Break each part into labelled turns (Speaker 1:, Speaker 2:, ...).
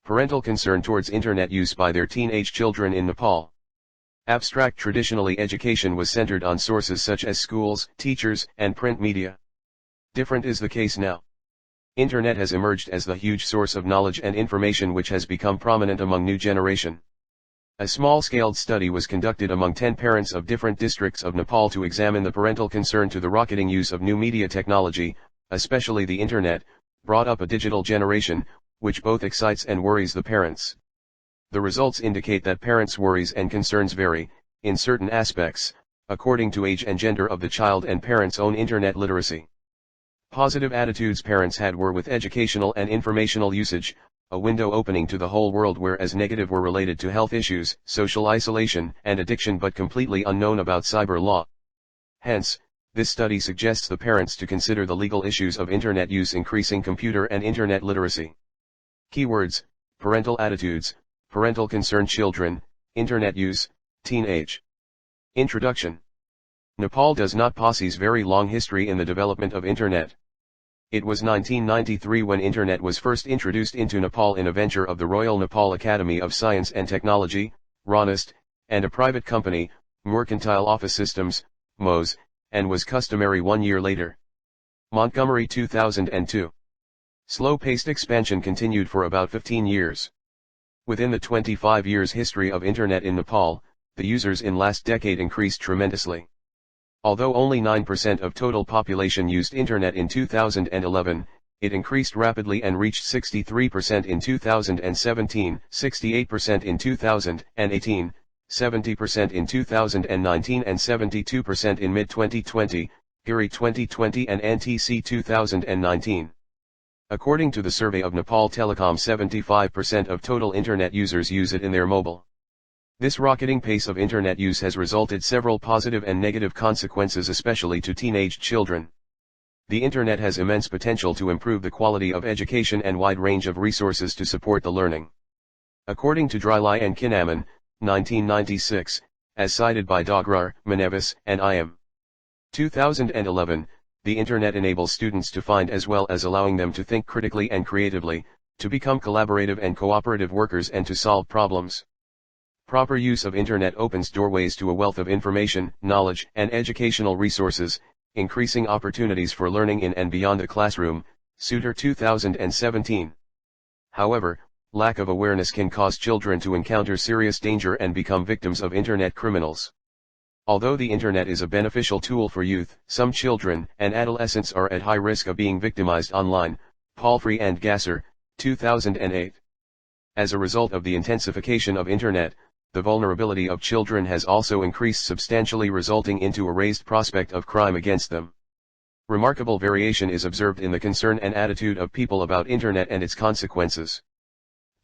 Speaker 1: Parental concern towards internet use by their teenage children in Nepal. Abstract. Traditionally, education was centered on sources such as schools, teachers, and print media. Different is the case now. Internet has emerged as the huge source of knowledge and information which has become prominent among new generation. A small-scaled study was conducted among 10 parents of different districts of Nepal to examine the parental concern to the rocketing use of new media technology, especially the internet, brought up a digital generation, which both excites and worries the parents. The results indicate that parents' worries and concerns vary, in certain aspects, according to age and gender of the child and parents' own internet literacy. Positive attitudes parents had were with educational and informational usage, a window opening to the whole world, whereas negative were related to health issues, social isolation, and addiction, but completely unknown about cyber law. Hence, this study suggests the parents to consider the legal issues of internet use, increasing computer and internet literacy. Keywords: parental attitudes, parental concern, children, internet use, teenage. Introduction. Nepal does not possess very long history in the development of internet. It was 1993 when internet was first introduced into Nepal in a venture of the Royal Nepal Academy of Science and Technology, RONIST, and a private company, Mercantile Office Systems, MOS, and was customary 1 year later. Montgomery, 2002. Slow-paced expansion continued for about 15 years. Within the 25 years history of internet in Nepal, the users in last decade increased tremendously. Although only 9% of total population used internet in 2011, it increased rapidly and reached 63% in 2017, 68% in 2018, 70% in 2019 and 72% in mid-2020, IJERT 2020 and NTC 2019. According to the survey of Nepal Telecom, 75% of total internet users use it in their mobile. This rocketing pace of internet use has resulted several positive and negative consequences, especially to teenage children. The internet has immense potential to improve the quality of education and wide range of resources to support the learning. According to Drylai and Kinnaman, 1996, as cited by Dograr, Manevis, and IM. 2011, the internet enables students to find as well as allowing them to think critically and creatively, to become collaborative and cooperative workers and to solve problems. Proper use of internet opens doorways to a wealth of information, knowledge, and educational resources, increasing opportunities for learning in and beyond the classroom, Suter 2017. However, lack of awareness can cause children to encounter serious danger and become victims of internet criminals. Although the internet is a beneficial tool for youth, some children and adolescents are at high risk of being victimized online, Palfrey and Gasser, 2008. As a result of the intensification of internet, the vulnerability of children has also increased substantially, resulting into a raised prospect of crime against them. Remarkable variation is observed in the concern and attitude of people about internet and its consequences.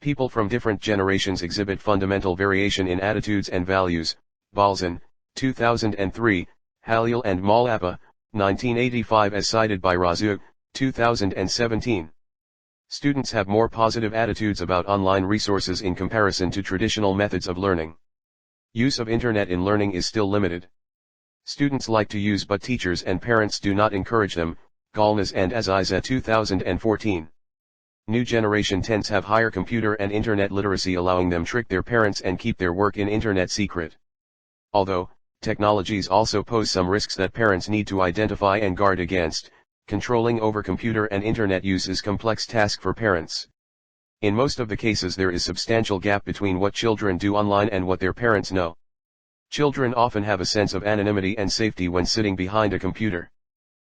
Speaker 1: People from different generations exhibit fundamental variation in attitudes and values. Balzan, 2003, Halil and Malappa, 1985, as cited by Razuk, 2017. Students have more positive attitudes about online resources in comparison to traditional methods of learning. Use of internet in learning is still limited. Students like to use but teachers and parents do not encourage them. Galnas and Aziza, 2014. New generation tends have higher computer and internet literacy, allowing them trick their parents and keep their work in internet secret. Although, technologies also pose some risks that parents need to identify and guard against. Controlling over computer and internet use is a complex task for parents. In most of the cases there is substantial gap between what children do online and what their parents know. Children often have a sense of anonymity and safety when sitting behind a computer.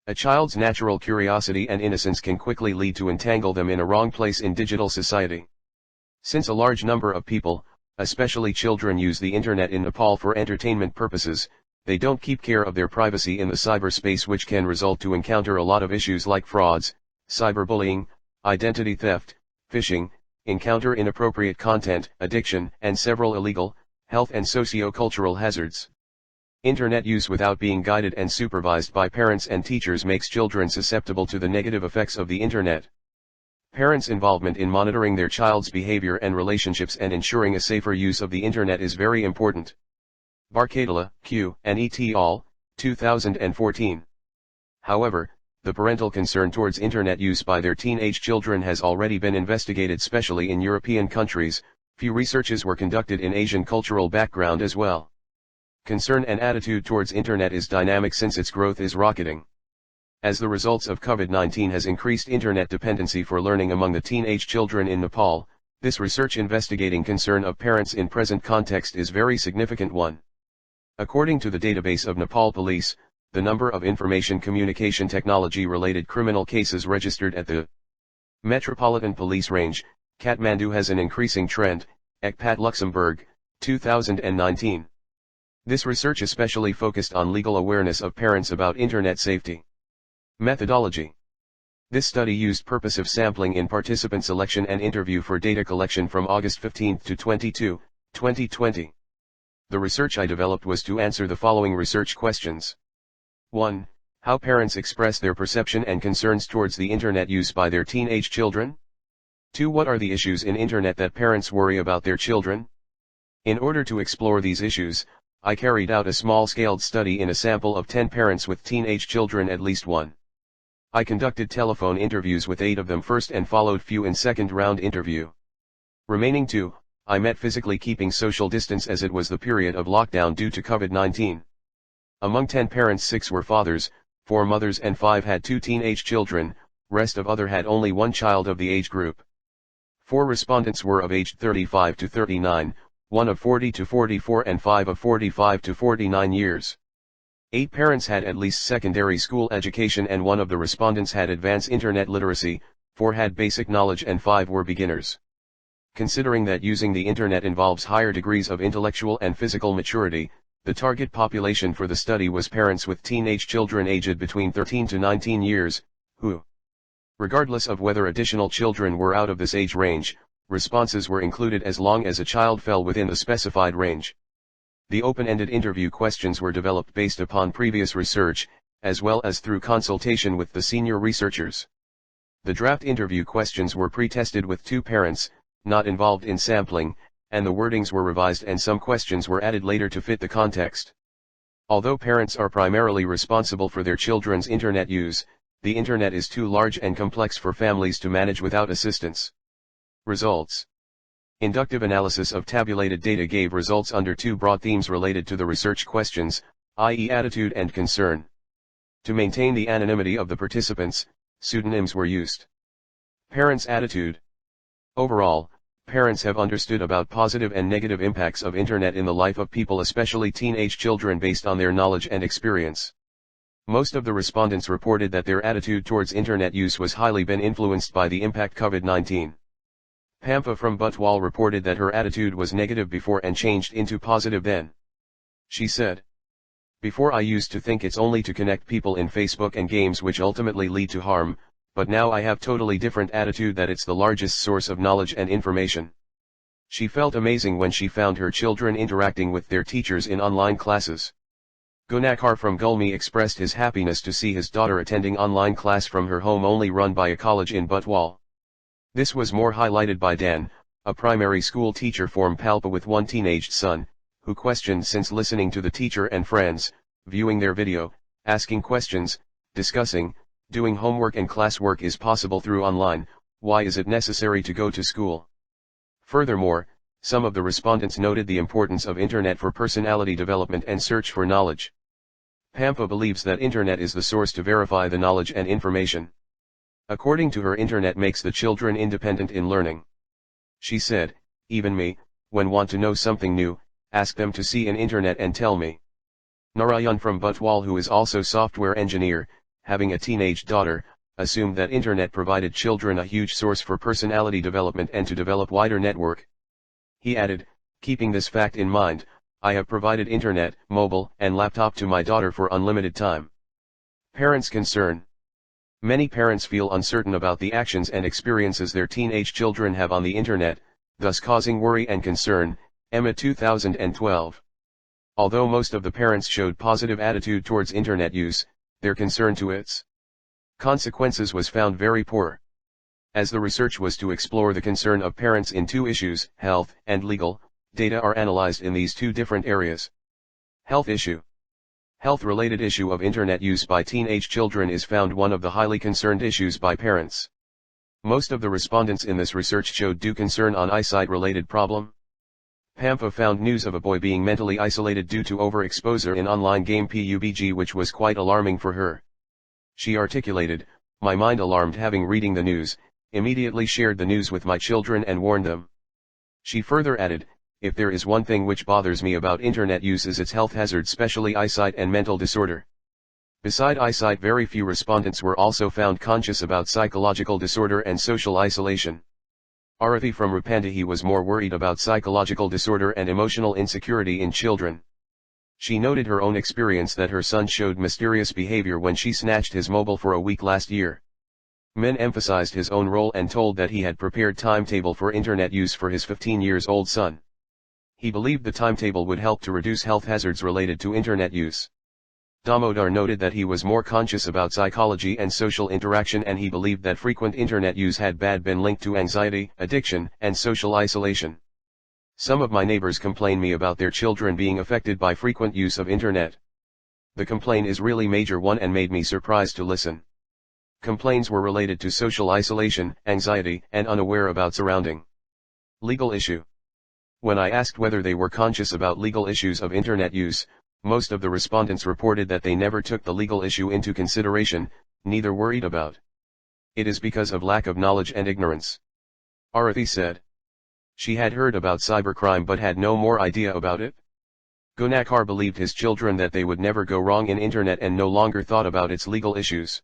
Speaker 1: A child's natural curiosity and innocence can quickly lead to entangle them in a wrong place in digital society. Since a large number of people, especially children, use the internet in Nepal for entertainment purposes, they don't keep care of their privacy in the cyberspace, which can result to encounter a lot of issues like frauds, cyberbullying, identity theft, phishing, encounter inappropriate content, addiction, and several illegal, health and socio-cultural hazards. Internet use without being guided and supervised by parents and teachers makes children susceptible to the negative effects of the internet. Parents' involvement in monitoring their child's behavior and relationships and ensuring a safer use of the internet is very important. Barkadala, Q. and et al., 2014. However, The parental concern towards internet use by their teenage children has already been investigated, especially in European countries. Few researches were conducted in Asian cultural background as well. Concern and attitude towards internet is dynamic since its growth is rocketing. As the results of COVID-19 has increased internet dependency for learning among the teenage children in Nepal, this research investigating concern of parents in present context is very significant one. According to the database of Nepal Police, the number of information communication technology related criminal cases registered at the Metropolitan Police Range, Kathmandu has an increasing trend, Ekpat Luxembourg, 2019. This research especially focused on legal awareness of parents about internet safety. Methodology. This study used purposive sampling in participant selection and interview for data collection from August 15 to 22, 2020. The research I developed was to answer the following research questions. 1. How parents express their perception and concerns towards the internet use by their teenage children? 2. What are the issues in internet that parents worry about their children? In order to explore these issues, I carried out a small-scaled study in a sample of 10 parents with teenage children, at least one. I conducted telephone interviews with 8 of them first and followed few in second round interview. Remaining 2, I met physically keeping social distance as it was the period of lockdown due to COVID-19. Among 10 parents 6 were fathers, 4 mothers and 5 had 2 teenage children, rest of other had only 1 child of the age group. 4 respondents were of age 35 to 39, 1 of 40 to 44 and 5 of 45 to 49 years. 8 parents had at least secondary school education and 1 of the respondents had advanced internet literacy, 4 had basic knowledge and 5 were beginners. Considering that using the internet involves higher degrees of intellectual and physical maturity, the target population for the study was parents with teenage children aged between 13 to 19 years, who, regardless of whether additional children were out of this age range, responses were included as long as a child fell within the specified range. The open-ended interview questions were developed based upon previous research, as well as through consultation with the senior researchers. The draft interview questions were pre-tested with 2 parents, not involved in sampling, and the wordings were revised and some questions were added later to fit the context. Although parents are primarily responsible for their children's internet use, the internet is too large and complex for families to manage without assistance. Results. Inductive analysis of tabulated data gave results under 2 broad themes related to the research questions, i.e. attitude and concern. To maintain the anonymity of the participants, pseudonyms were used. Parents' attitude. Overall, parents have understood about positive and negative impacts of internet in the life of people, especially teenage children, based on their knowledge and experience. Most of the respondents reported that their attitude towards internet use was highly been influenced by the impact COVID-19. Pampa from Butwal reported that her attitude was negative before and changed into positive then. She said, "Before I used to think it's only to connect people in Facebook and games which ultimately lead to harm, but now I have totally different attitude that it's the largest source of knowledge and information." She felt amazing when she found her children interacting with their teachers in online classes. Gunakar from Gulmi expressed his happiness to see his daughter attending online class from her home only run by a college in Butwal. This was more highlighted by Dan, a primary school teacher from Palpa with 1 teenaged son, who questioned since listening to the teacher and friends, viewing their video, asking questions, discussing, doing homework and classwork is possible through online, why is it necessary to go to school? Furthermore, some of the respondents noted the importance of internet for personality development and search for knowledge. Pampa believes that internet is the source to verify the knowledge and information. According to her, internet makes the children independent in learning. She said, "Even me, when want to know something new, ask them to see in internet and tell me." Narayan from Butwal, who is also software engineer, having a teenage daughter, assumed that internet provided children a huge source for personality development and to develop wider network. He added, "Keeping this fact in mind, I have provided internet, mobile, and laptop to my daughter for unlimited time." Parents' concern. Many parents feel uncertain about the actions and experiences their teenage children have on the internet, thus causing worry and concern. Emma 2012. Although most of the parents showed positive attitude towards internet use, their concern to its consequences was found very poor. As the research was to explore the concern of parents in 2 issues, health and legal, data are analyzed in these 2 different areas. Health issue. Health-related issue of internet use by teenage children is found one of the highly concerned issues by parents. Most of the respondents in this research showed due concern on eyesight-related problem. PAMFA found news of a boy being mentally isolated due to overexposure in online game PUBG, which was quite alarming for her. She articulated, "My mind alarmed having reading the news, immediately shared the news with my children and warned them." She further added, "If there is one thing which bothers me about internet use is its health hazards, especially eyesight and mental disorder." Beside eyesight, very few respondents were also found conscious about psychological disorder and social isolation. Arathi from Rupandahi was more worried about psychological disorder and emotional insecurity in children. She noted her own experience that her son showed mysterious behavior when she snatched his mobile for a week last year. Men emphasized his own role and told that he had prepared timetable for internet use for his 15-year-old son. He believed the timetable would help to reduce health hazards related to internet use. Damodar noted that he was more conscious about psychology and social interaction, and he believed that frequent internet use had been linked to anxiety, addiction, and social isolation. "Some of my neighbors complain me about their children being affected by frequent use of internet. The complaint is really major one and made me surprised to listen." Complaints were related to social isolation, anxiety, and unaware about surrounding. Legal issue. When I asked whether they were conscious about legal issues of internet use, most of the respondents reported that they never took the legal issue into consideration, neither worried about. It is because of lack of knowledge and ignorance. Arathi said. She had heard about cybercrime but had no more idea about it. Gunakar believed his children that they would never go wrong in internet and no longer thought about its legal issues.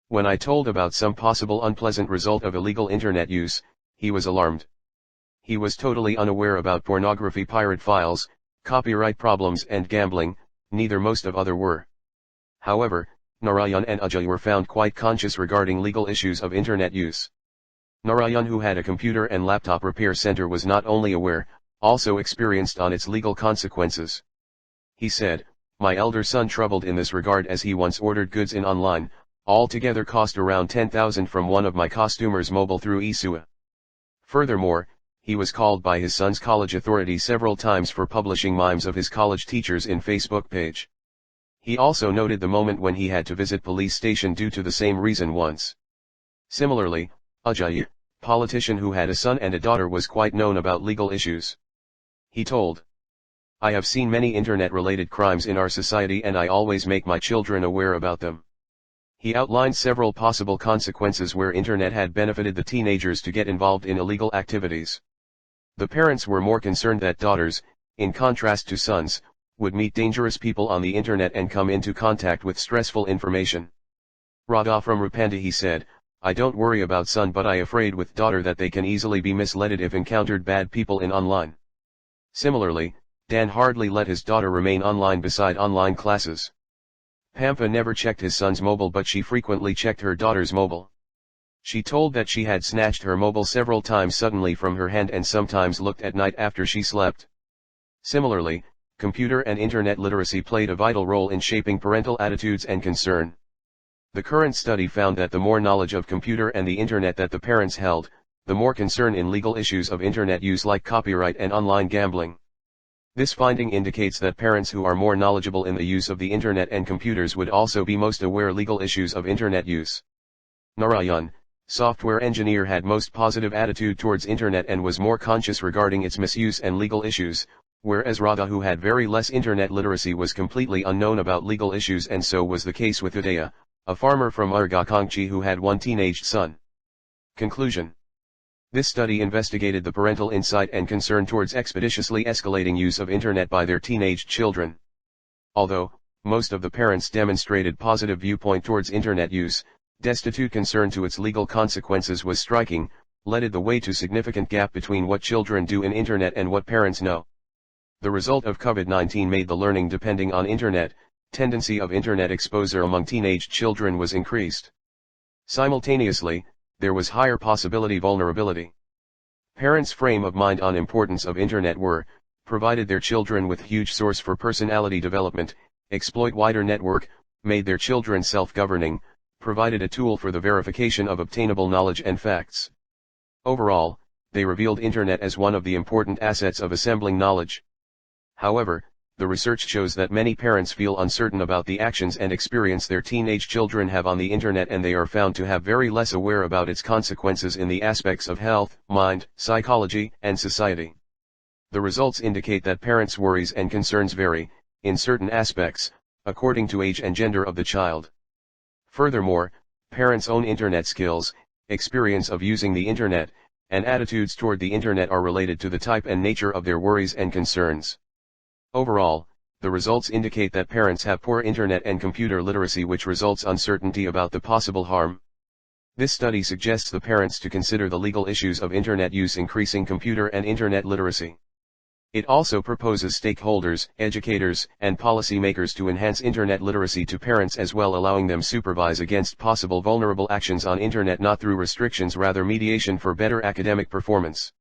Speaker 1: When I told about some possible unpleasant result of illegal internet use, he was alarmed. He was totally unaware about pornography, pirate files, copyright problems and gambling, neither most of other were. However, Narayan and Ajay were found quite conscious regarding legal issues of internet use. Narayan, who had a computer and laptop repair center, was not only aware, also experienced on its legal consequences. He said, "My elder son troubled in this regard as he once ordered goods in online, altogether cost around 10,000 from one of my customers' mobile through eSua. Furthermore, he was called by his son's college authority several times for publishing memes of his college teachers in Facebook page. He also noted the moment when he had to visit police station due to the same reason once." Similarly, Ajay, politician who had a son and a daughter, was quite known about legal issues. He told, "I have seen many internet-related crimes in our society and I always make my children aware about them." He outlined several possible consequences where internet had benefited the teenagers to get involved in illegal activities. The parents were more concerned that daughters, in contrast to sons, would meet dangerous people on the internet and come into contact with stressful information. Radha from Rupandahi said, "I don't worry about son but I afraid with daughter that they can easily be misled if encountered bad people in online." Similarly, Dan hardly let his daughter remain online beside online classes. Pampa never checked his son's mobile but she frequently checked her daughter's mobile. She told that she had snatched her mobile several times suddenly from her hand and sometimes looked at night after she slept. Similarly, computer and internet literacy played a vital role in shaping parental attitudes and concern. The current study found that the more knowledge of computer and the internet that the parents held, the more concern in legal issues of internet use like copyright and online gambling. This finding indicates that parents who are more knowledgeable in the use of the internet and computers would also be most aware legal issues of internet use. Narayan, software engineer, had most positive attitude towards internet and was more conscious regarding its misuse and legal issues, whereas Radha, who had very less internet literacy, was completely unknown about legal issues, and so was the case with Udaya, a farmer from Argakongchi who had one teenaged son. Conclusion. This study investigated the parental insight and concern towards expeditiously escalating use of internet by their teenaged children. Although most of the parents demonstrated positive viewpoint towards internet use, destitute concern to its legal consequences was striking, led the way to significant gap between what children do in internet and what parents know. The result of COVID-19 made the learning depending on internet, tendency of internet exposure among teenage children was increased. Simultaneously, there was higher possibility vulnerability. Parents' frame of mind on importance of internet were, provided their children with huge source for personality development, exploit wider network, made their children self-governing, provided a tool for the verification of obtainable knowledge and facts. Overall, they revealed internet as one of the important assets of assembling knowledge. However, the research shows that many parents feel uncertain about the actions and experience their teenage children have on the internet, and they are found to have very less aware about its consequences in the aspects of health, mind, psychology, and society. The results indicate that parents' worries and concerns vary, in certain aspects, according to age and gender of the child. Furthermore, parents' own internet skills, experience of using the internet, and attitudes toward the internet are related to the type and nature of their worries and concerns. Overall, the results indicate that parents have poor internet and computer literacy, which results uncertainty about the possible harm. This study suggests the parents to consider the legal issues of internet use, increasing computer and internet literacy. It also proposes stakeholders, educators, and policymakers to enhance internet literacy to parents as well, allowing them supervise against possible vulnerable actions on internet, not through restrictions, rather mediation for better academic performance.